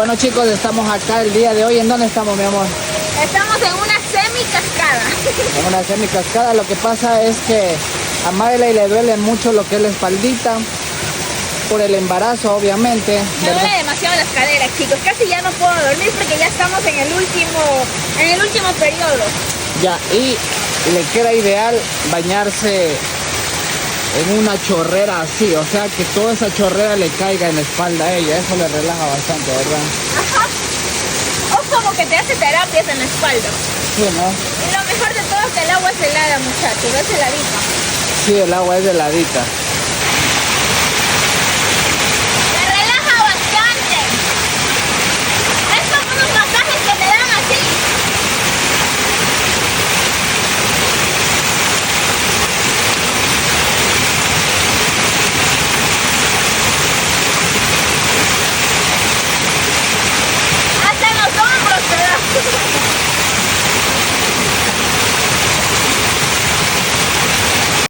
Bueno chicos, estamos acá el día de hoy. ¿En dónde estamos, mi amor? Estamos en una semi-cascada. En una semi-cascada. Lo que pasa es que a Miley le duele mucho lo que es la espaldita, por el embarazo, obviamente. Me duele demasiado las caderas, chicos. Casi ya no puedo dormir porque ya estamos en el último periodo. Ya, y le queda ideal bañarse en una chorrera así, o sea que toda esa chorrera le caiga en la espalda a ella. Eso le relaja bastante, ¿verdad? Ajá. O como que te hace terapias en la espalda. Sí, ¿no? Y lo mejor de todo es que el agua es helada, muchachos. Es heladita. Sí, el agua es heladita.